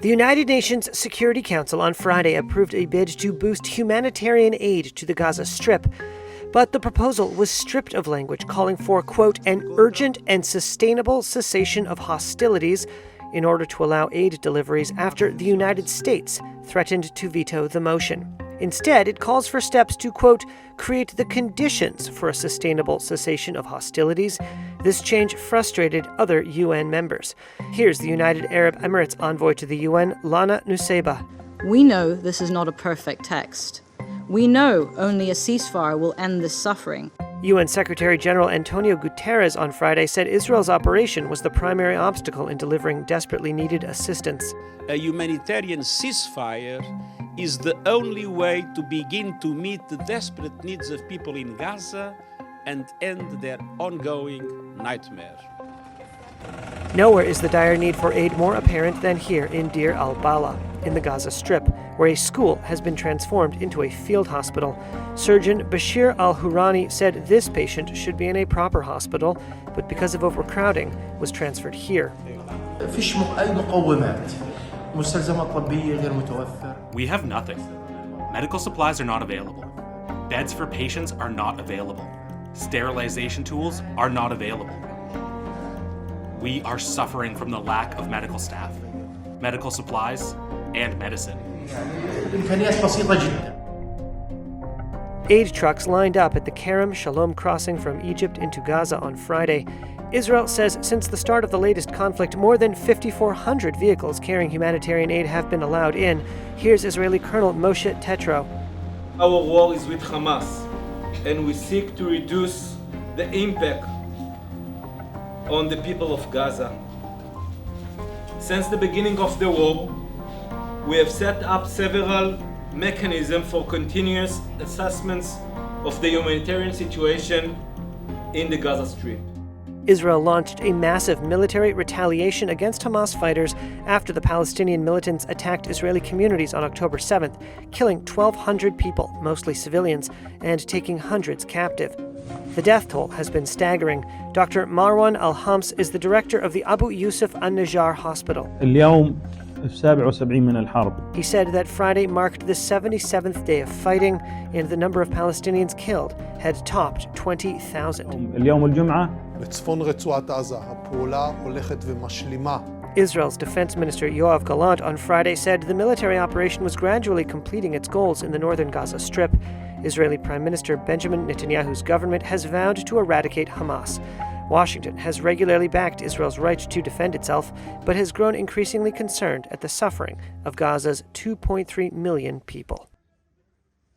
The United Nations Security Council on Friday approved a bid to boost humanitarian aid to the Gaza Strip. But the proposal was stripped of language calling for, quote, an urgent and sustainable cessation of hostilities in order to allow aid deliveries after the United States threatened to veto the motion. Instead, it calls for steps to, quote, create the conditions for a sustainable cessation of hostilities. This change frustrated other UN members. Here's the United Arab Emirates envoy to the UN, Lana Nusseibeh. We know this is not a perfect text. We know only a ceasefire will end this suffering. UN Secretary General Antonio Guterres on Friday said Israel's operation was the primary obstacle in delivering desperately needed assistance. A humanitarian ceasefire is the only way to begin to meet the desperate needs of people in Gaza and end their ongoing nightmare. Nowhere is the dire need for aid more apparent than here in Deir al-Balah, in the Gaza Strip, where a school has been transformed into a field hospital. Surgeon Bashir al-Hurani said this patient should be in a proper hospital, but because of overcrowding, was transferred here. We have nothing. Medical supplies are not available. Beds for patients are not available. Sterilization tools are not available. We are suffering from the lack of medical staff, medical supplies, and medicine. Aid trucks lined up at the Kerem Shalom crossing from Egypt into Gaza on Friday. Israel says since the start of the latest conflict, more than 5,400 vehicles carrying humanitarian aid have been allowed in. Here's Israeli Colonel Moshe Tetro. Our war is with Hamas, and we seek to reduce the impact on the people of Gaza. Since the beginning of the war, we have set up several mechanisms for continuous assessments of the humanitarian situation in the Gaza Strip. Israel launched a massive military retaliation against Hamas fighters after the Palestinian militants attacked Israeli communities on October 7th, killing 1,200 people, mostly civilians, and taking hundreds captive. The death toll has been staggering. Dr. Marwan Al-Hams is the director of the Abu Yusuf al-Najjar hospital. He said that Friday marked the 77th day of fighting, and the number of Palestinians killed had topped 20,000. Israel's defense minister Yoav Gallant on Friday said the military operation was gradually completing its goals in the northern Gaza Strip. Israeli Prime Minister Benjamin Netanyahu's government has vowed to eradicate Hamas. Washington has regularly backed Israel's right to defend itself, but has grown increasingly concerned at the suffering of Gaza's 2.3 million people.